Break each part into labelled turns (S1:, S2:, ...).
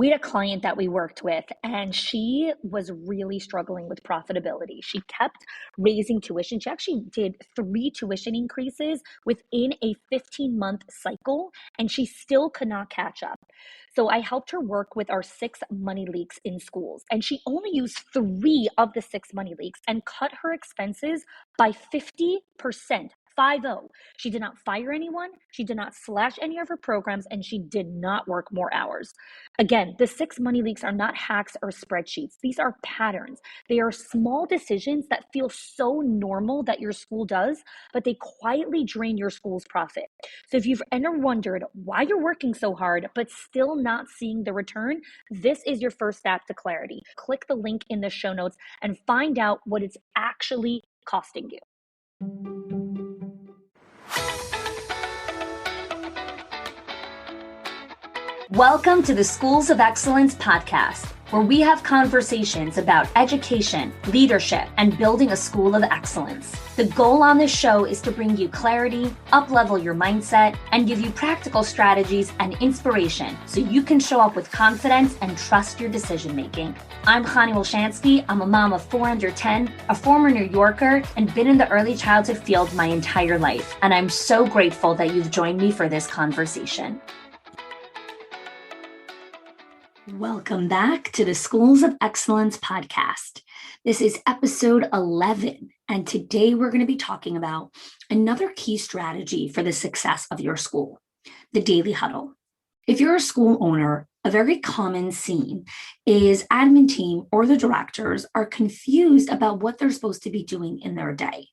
S1: We had a client that we worked with, and she was really struggling with profitability. She kept raising tuition. She actually did 3 tuition increases within a 15-month cycle, and she still could not catch up. So I helped her work with our 6 money leaks in schools, and she only used 3 of the 6 money leaks and cut her expenses by 50%. 50. She did not fire anyone. She did not slash any of her programs, and she did not work more hours. Again, the 6 money leaks are not hacks or spreadsheets. These are patterns. They are small decisions that feel so normal that your school does, but they quietly drain your school's profit. So if you've ever wondered why you're working so hard, but still not seeing the return, this is your first step to clarity. Click the link in the show notes and find out what it's actually costing you. Welcome to the Schools of Excellence podcast, where we have conversations about education, leadership, and building a school of excellence. The goal on this show is to bring you clarity, up-level your mindset, and give you practical strategies and inspiration so you can show up with confidence and trust your decision-making. I'm Chani Wolshansky. I'm a mom of 4 under 10, a former New Yorker, and been in the early childhood field my entire life. And I'm so grateful that you've joined me for this conversation. Welcome back to the Schools of Excellence podcast. This is episode 11, and today we're going to be talking about another key strategy for the success of your school, the Daily Huddle. If you're a school owner, a very common scene is admin team or the directors are confused about what they're supposed to be doing in their day.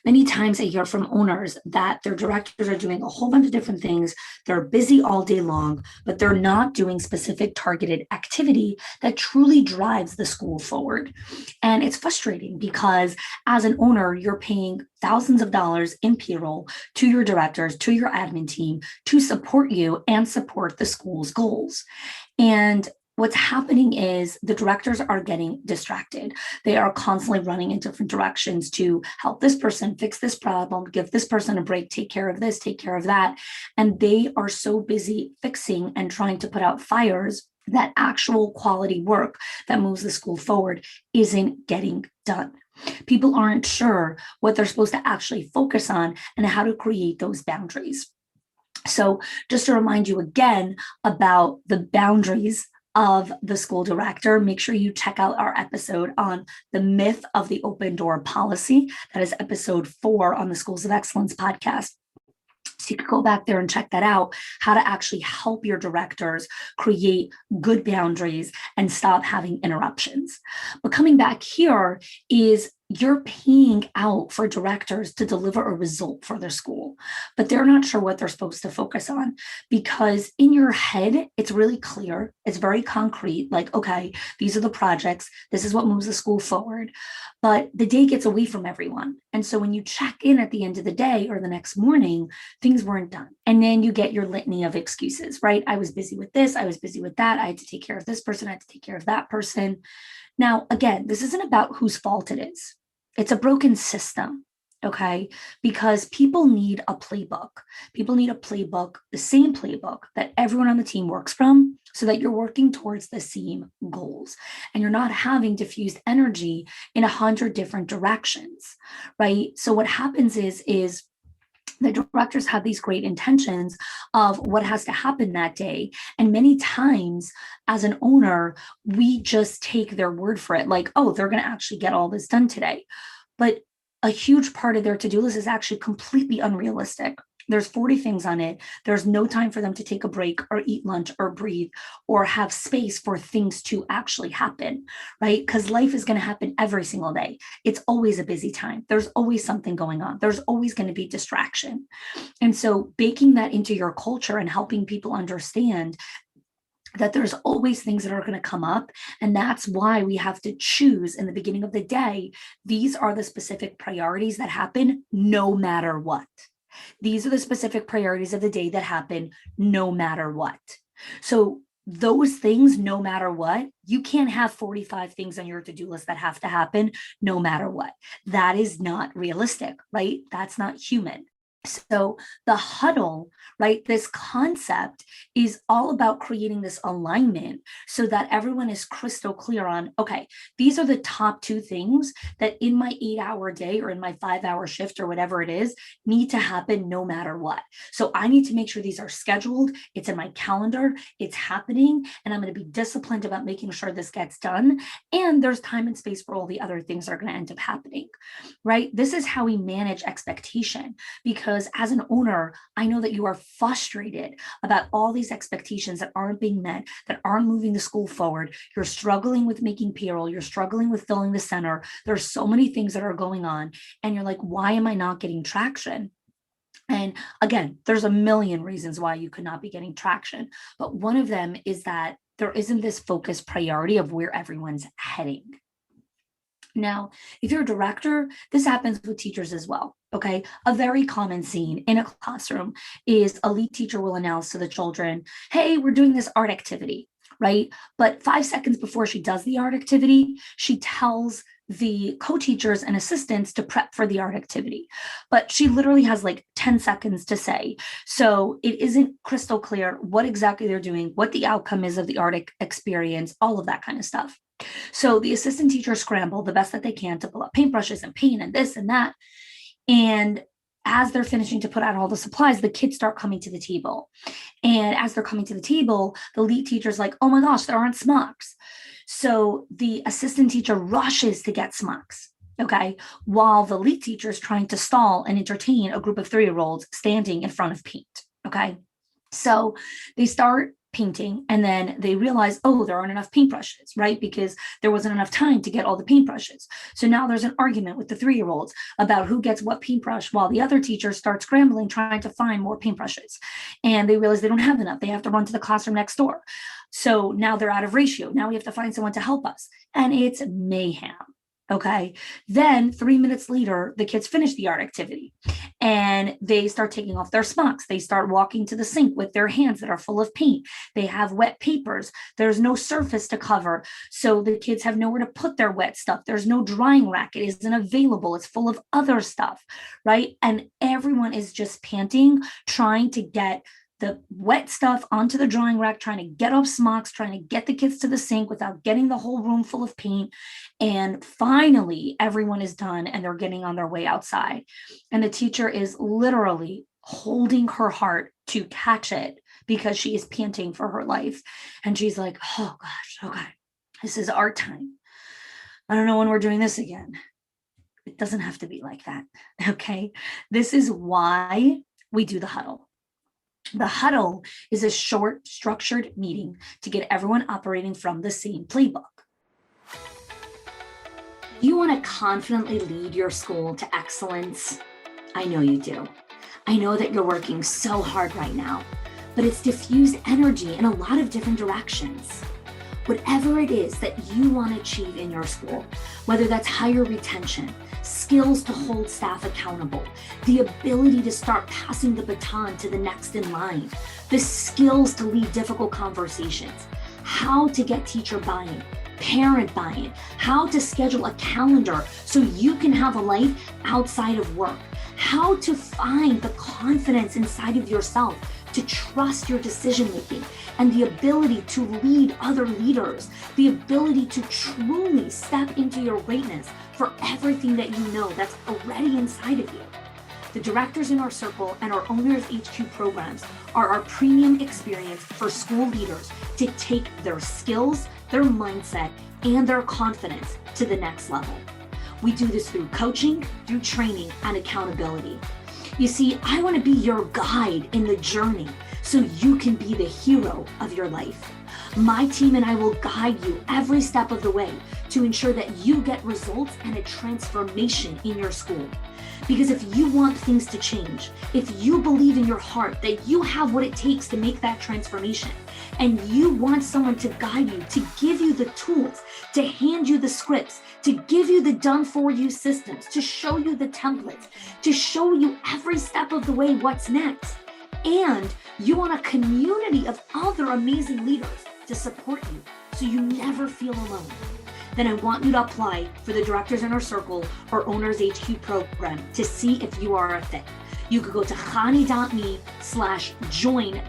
S1: Many times I hear from owners that their directors are doing a whole bunch of different things. They're busy all day long, but they're not doing specific targeted activity that truly drives the school forward. And it's frustrating because as an owner, you're paying thousands of dollars in payroll to your directors, to your admin team to support you and support the school's goals. And what's happening is the directors are getting distracted. They are constantly running in different directions to help this person fix this problem, give this person a break, take care of this, take care of that. And they are so busy fixing and trying to put out fires that actual quality work that moves the school forward isn't getting done. People aren't sure what they're supposed to actually focus on and how to create those boundaries. So just to remind you again about the boundaries of the school director, make sure you check out our episode on the myth of the open door policy. That is episode 4 on the Schools of Excellence podcast. So you can go back there and check that out, how to actually help your directors create good boundaries and stop having interruptions. But coming back here is you're paying out for directors to deliver a result for their school, but they're not sure what they're supposed to focus on because in your head, it's really clear. It's very concrete. Like, okay, these are the projects. This is what moves the school forward. But the day gets away from everyone. And so when you check in at the end of the day or the next morning, things weren't done. And then you get your litany of excuses, right? I was busy with this. I was busy with that. I had to take care of this person. I had to take care of that person. Now, again, this isn't about whose fault it is. It's a broken system, okay? Because people need a playbook. People need a playbook, the same playbook that everyone on the team works from so that you're working towards the same goals and you're not having diffused energy in 100 different directions, right? So what happens is the directors have these great intentions of what has to happen that day. And many times as an owner, we just take their word for it. Like, oh, they're going to actually get all this done today. But a huge part of their to-do list is actually completely unrealistic. There's 40 things on it. There's no time for them to take a break or eat lunch or breathe or have space for things to actually happen, right? Because life is going to happen every single day. It's always a busy time. There's always something going on. There's always going to be distraction. And so baking that into your culture and helping people understand that there's always things that are going to come up. And that's why we have to choose in the beginning of the day. These are the specific priorities that happen no matter what. These are the specific priorities of the day that happen no matter what. So those things, no matter what, you can't have 45 things on your to-do list that have to happen no matter what. That is not realistic, right? That's not human. So the huddle, right, this concept is all about creating this alignment so that everyone is crystal clear on, okay, these are the top two things that in my 8-hour day or in my 5-hour shift or whatever it is need to happen no matter what. So I need to make sure these are scheduled. It's in my calendar. It's happening. And I'm going to be disciplined about making sure this gets done. And there's time and space for all the other things that are going to end up happening, right? This is how we manage expectation, because as an owner, I know that you are frustrated about all these expectations that aren't being met, that aren't moving the school forward. You're struggling with making payroll. You're struggling with filling the center. There's so many things that are going on. And you're like, why am I not getting traction? And again, there's a million reasons why you could not be getting traction. But one of them is that there isn't this focused priority of where everyone's heading. Now, if you're a director, this happens with teachers as well, okay? A very common scene in a classroom is a lead teacher will announce to the children, hey, we're doing this art activity, right? But 5 seconds before she does the art activity, she tells the co-teachers and assistants to prep for the art activity. But she literally has like 10 seconds to say. So it isn't crystal clear what exactly they're doing, what the outcome is of the art experience, all of that kind of stuff. So the assistant teachers scramble the best that they can to pull up paintbrushes and paint and this and that. And as they're finishing to put out all the supplies, the kids start coming to the table. And as they're coming to the table, the lead teacher's like, oh my gosh, there aren't smocks. So the assistant teacher rushes to get smocks, okay, while the lead teacher is trying to stall and entertain a group of 3-year-olds standing in front of paint, okay? So they start painting and then they realize, oh, there aren't enough paintbrushes, right? Because there wasn't enough time to get all the paintbrushes. So now there's an argument with the 3-year-olds about who gets what paintbrush while the other teacher starts scrambling, trying to find more paintbrushes. And they realize they don't have enough. They have to run to the classroom next door. So now they're out of ratio. Now we have to find someone to help us. And it's mayhem. Okay. Then 3 minutes later, the kids finish the art activity and they start taking off their smocks. They start walking to the sink with their hands that are full of paint. They have wet papers. There's no surface to cover. So the kids have nowhere to put their wet stuff. There's no drying rack. It isn't available. It's full of other stuff, right? And everyone is just panting, trying to get the wet stuff onto the drying rack, trying to get off smocks, trying to get the kids to the sink without getting the whole room full of paint. And finally, everyone is done and they're getting on their way outside. And the teacher is literally holding her heart to catch it because she is panting for her life. And she's like, oh gosh, okay, this is art time. I don't know when we're doing this again. It doesn't have to be like that, okay? This is why we do the huddle. The huddle is a short, structured meeting to get everyone operating from the same playbook. You want to confidently lead your school to excellence? I know you do. I know that you're working so hard right now, but it's diffused energy in a lot of different directions. Whatever it is that you want to achieve in your school, whether that's higher retention, skills to hold staff accountable, the ability to start passing the baton to the next in line, the skills to lead difficult conversations, how to get teacher buy-in, parent buy-in, how to schedule a calendar so you can have a life outside of work, how to find the confidence inside of yourself to trust your decision making, and the ability to lead other leaders, the ability to truly step into your greatness for everything that you know that's already inside of you. The Directors in Our Circle and our Owners HQ programs are our premium experience for school leaders to take their skills, their mindset, and their confidence to the next level. We do this through coaching, through training, and accountability. You see, I want to be your guide in the journey so you can be the hero of your life. My team and I will guide you every step of the way to ensure that you get results and a transformation in your school. Because if you want things to change, if you believe in your heart that you have what it takes to make that transformation, and you want someone to guide you, to give you the tools, to hand you the scripts, to give you the done-for-you systems, to show you the templates, to show you every step of the way what's next, and you want a community of other amazing leaders to support you so you never feel alone, then I want you to apply for the Directors in Our Circle or Owners HQ program to see if you are a fit. You could go to hani.me/join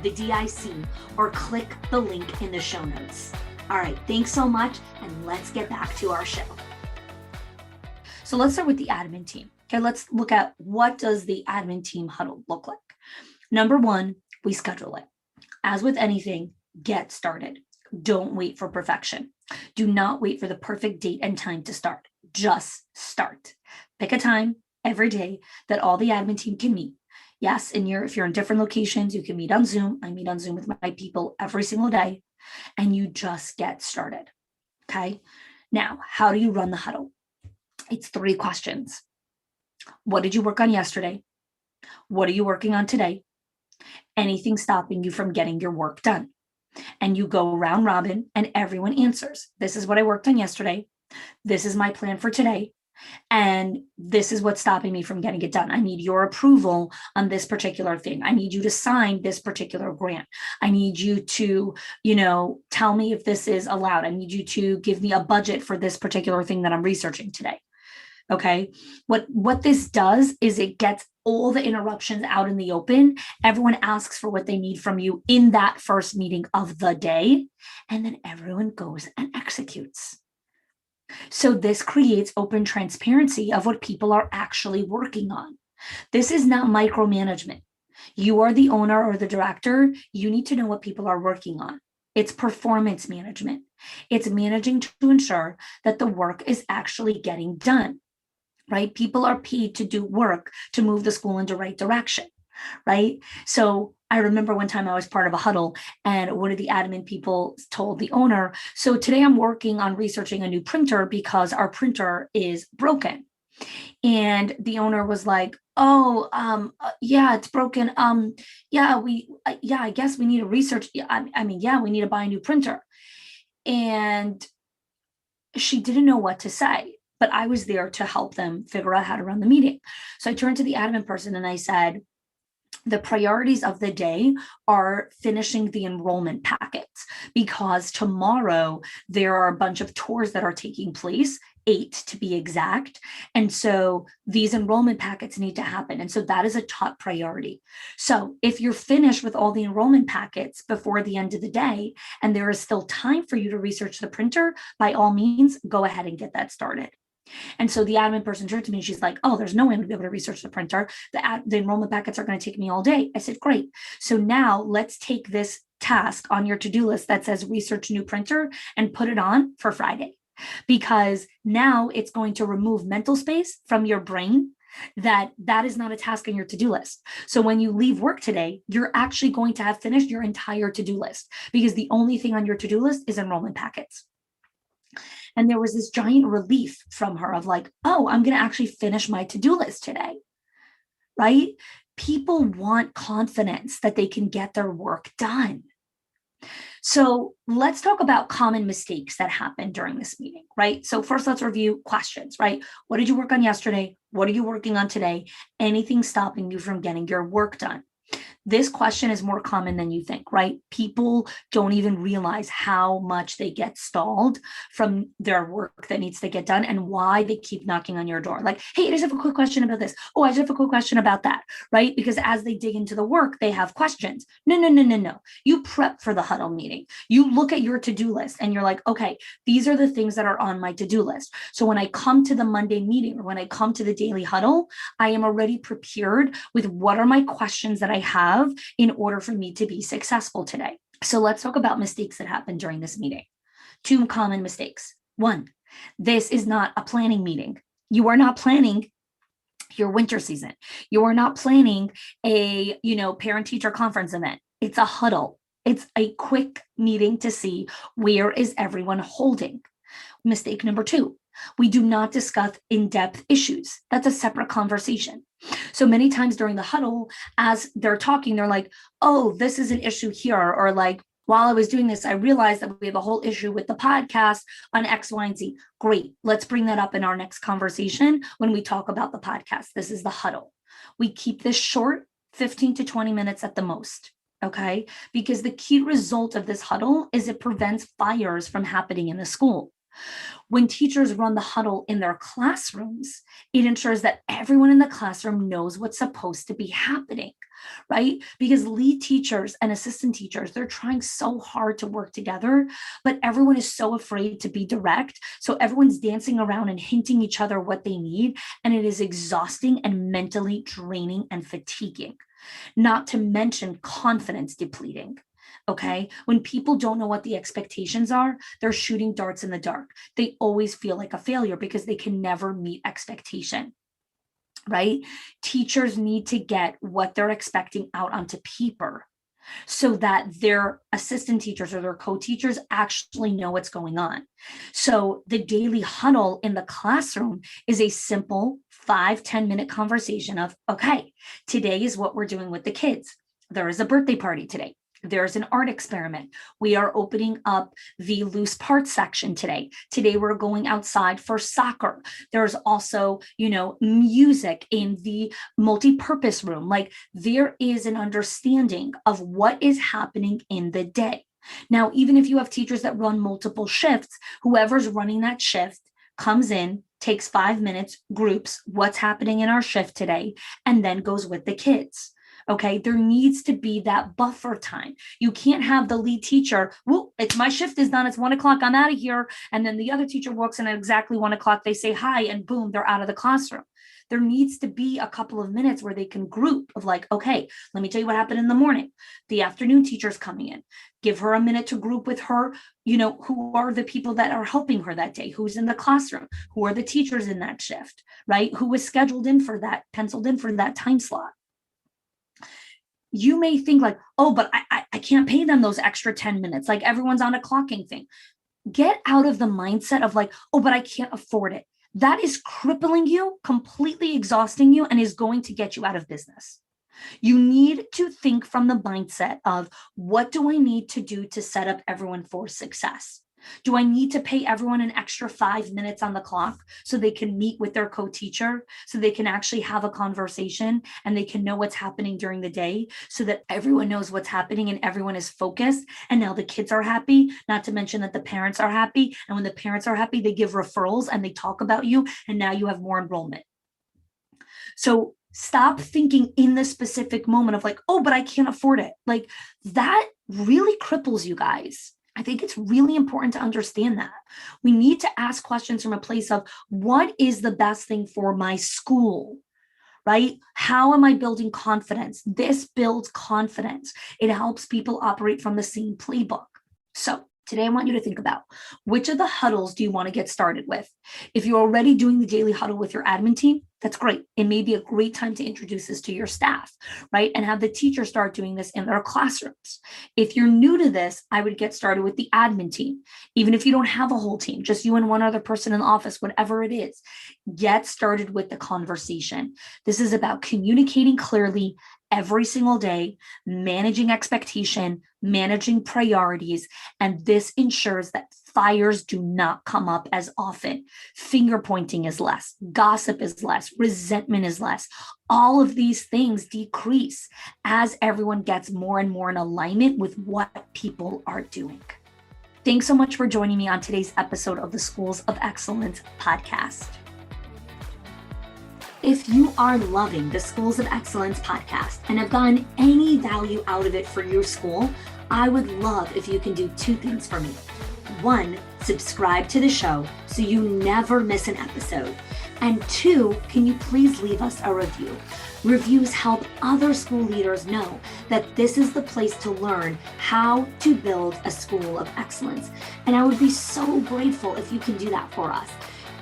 S1: the DIC or click the link in the show notes. All right, thanks so much, and let's get back to our show. So let's start with the admin team. Okay, let's look at what does the admin team huddle look like. Number one, we schedule it. As with anything, get started. Don't wait for perfection. Do not wait for the perfect date and time to start. Just start. Pick a time every day that all the admin team can meet. Yes, if you're in different locations, you can meet on Zoom. I meet on Zoom with my people every single day, and you just get started. Okay. Now, how do you run the huddle? It's 3 questions. What did you work on yesterday? What are you working on today? Anything stopping you from getting your work done? And you go round robin and everyone answers. This is what I worked on yesterday. This is my plan for today. And this is what's stopping me from getting it done. I need your approval on this particular thing. I need you to sign this particular grant. I need you to, tell me if this is allowed. I need you to give me a budget for this particular thing that I'm researching today. Okay. What this does is it gets all the interruptions out in the open. Everyone asks for what they need from you in that first meeting of the day, and then everyone goes and executes. So this creates open transparency of what people are actually working on. This is not micromanagement. You are the owner or the director. You need to know what people are working on. It's performance management. It's managing to ensure that the work is actually getting done. Right? People are paid to do work to move the school in the right direction, right? So I remember one time I was part of a huddle and one of the admin people told the owner, so today I'm working on researching a new printer because our printer is broken. And the owner was like, yeah, it's broken. I guess we need to research. We need to buy a new printer. And she didn't know what to say. But I was there to help them figure out how to run the meeting. So I turned to the admin person and I said, the priorities of the day are finishing the enrollment packets because tomorrow there are a bunch of tours that are taking place, 8 to be exact. And so these enrollment packets need to happen. And so that is a top priority. So if you're finished with all the enrollment packets before the end of the day, and there is still time for you to research the printer, by all means, go ahead and get that started. And so the admin person turned to me and she's like, oh, there's no way I'm going to be able to research the printer. The enrollment packets are going to take me all day. I said, great. So now let's take this task on your to-do list that says research new printer and put it on for Friday, because now it's going to remove mental space from your brain that is not a task on your to-do list. So when you leave work today, you're actually going to have finished your entire to-do list because the only thing on your to-do list is enrollment packets. And there was this giant relief from her of like, oh, I'm going to actually finish my to-do list today, right? People want confidence that they can get their work done. So let's talk about common mistakes that happen during this meeting, right? So first, let's review questions, right? What did you work on yesterday? What are you working on today? Anything stopping you from getting your work done? This question is more common than you think, right? People don't even realize how much they get stalled from their work that needs to get done and why they keep knocking on your door. Like, hey, I just have a quick question about this. Oh, I just have a quick question about that, right? Because as they dig into the work, they have questions. No. You prep for the huddle meeting. You look at your to-do list and you're like, okay, these are the things that are on my to-do list. So when I come to the Monday meeting or when I come to the daily huddle, I am already prepared with what are my questions that I have in order for me to be successful today. So let's talk about mistakes that happen during this meeting. 2 common mistakes. 1, this is not a planning meeting. You are not planning your winter season. You are not planning a, parent-teacher conference event. It's a huddle. It's a quick meeting to see where is everyone holding. Mistake number 2, we do not discuss in-depth issues. That's a separate conversation. So many times during the huddle, as they're talking, they're like, oh, this is an issue here. Or like, while I was doing this, I realized that we have a whole issue with the podcast on X, Y, and Z. Great. Let's bring that up in our next conversation when we talk about the podcast. This is the huddle. We keep this short, 15 to 20 minutes at the most. Okay. Because the key result of this huddle is it prevents fires from happening in the school. When teachers run the huddle in their classrooms, it ensures that everyone in the classroom knows what's supposed to be happening, right? Because lead teachers and assistant teachers, they're trying so hard to work together, but everyone is so afraid to be direct. So everyone's dancing around and hinting each other what they need. And it is exhausting and mentally draining and fatiguing, not to mention confidence depleting. Okay. When people don't know what the expectations are, they're shooting darts in the dark. They always feel like a failure because they can never meet expectation, right? Teachers need to get what they're expecting out onto paper so that their assistant teachers or their co-teachers actually know what's going on. So the daily huddle in the classroom is a simple 5-10 minute conversation of, okay, today is what we're doing with the kids. There is a birthday party today. There's an art experiment. We are opening up the loose parts section today. Today we're going outside for soccer. There's also, music in the multi-purpose room. Like there is an understanding of what is happening in the day. Now, even if you have teachers that run multiple shifts, whoever's running that shift comes in, takes 5 minutes, groups what's happening in our shift today, and then goes with the kids. Okay, there needs to be that buffer time. You can't have the lead teacher, well, it's my shift is done, it's 1:00, I'm out of here. And then the other teacher walks in at exactly 1:00, they say hi, and boom, they're out of the classroom. There needs to be a couple of minutes where they can group of like, okay, let me tell you what happened in the morning. The afternoon teacher's coming in. Give her a minute to group with her, who are the people that are helping her that day, who's in the classroom, who are the teachers in that shift, right? Who was scheduled in for that, penciled in for that time slot. You may think like, oh, but I can't pay them those extra 10 minutes. Like everyone's on a clocking thing. Get out of the mindset of like, oh, but I can't afford it. That is crippling you, completely exhausting you, and is going to get you out of business. You need to think from the mindset of what do I need to do to set up everyone for success? Do I need to pay everyone an extra 5 minutes on the clock so they can meet with their co-teacher, so they can actually have a conversation and they can know what's happening during the day so that everyone knows what's happening and everyone is focused? And now the kids are happy, not to mention that the parents are happy. And when the parents are happy, they give referrals and they talk about you. And now you have more enrollment. So stop thinking in the specific moment of like, oh, but I can't afford it. Like that really cripples you guys. I think it's really important to understand that. We need to ask questions from a place of what is the best thing for my school, right? How am I building confidence? This builds confidence. It helps people operate from the same playbook. So today I want you to think about which of the huddles do you want to get started with? If you're already doing the daily huddle with your admin team, that's great. It may be a great time to introduce this to your staff, right? And have the teacher start doing this in their classrooms. If you're new to this, I would get started with the admin team. Even if you don't have a whole team, just you and one other person in the office, whatever it is, get started with the conversation. This is about communicating clearly every single day, managing expectation, managing priorities, and this ensures that fires do not come up as often. Finger pointing is less, gossip is less, resentment is less. All of these things decrease as everyone gets more and more in alignment with what people are doing. Thanks so much for joining me on today's episode of the Schools of Excellence podcast. If you are loving the Schools of Excellence podcast and have gotten any value out of it for your school, I would love if you can do 2 things for me. 1, subscribe to the show so you never miss an episode. And 2, can you please leave us a review? Reviews help other school leaders know that this is the place to learn how to build a school of excellence. And I would be so grateful if you can do that for us.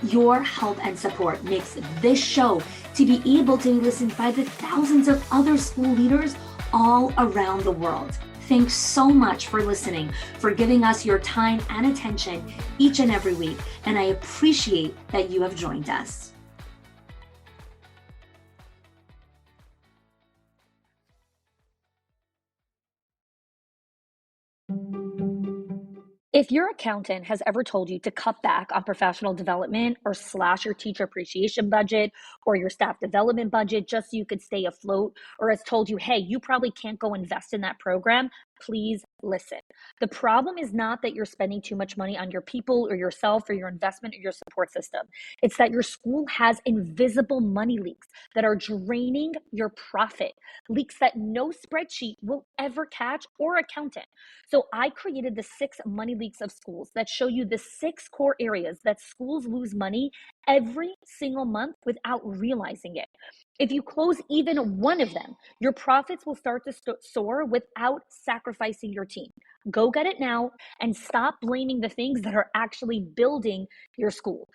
S1: Your help and support makes this show to be able to be listened by the thousands of other school leaders all around the world. Thanks so much for listening, for giving us your time and attention each and every week, and I appreciate that you have joined us. If your accountant has ever told you to cut back on professional development or slash your teacher appreciation budget or your staff development budget just so you could stay afloat, or has told you, hey, you probably can't go invest in that program,
S2: please listen. The problem is not that you're spending too much money on your people or yourself or your investment or your support system. It's that your school has invisible money leaks that are draining your profit, leaks that no spreadsheet will ever catch or accountant. So I created the 6 money leaks of schools that show you the 6 core areas that schools lose money every single month without realizing it. If you close even one of them, your profits will start to soar without sacrificing your team. Go get it now and stop blaming the things that are actually building your school.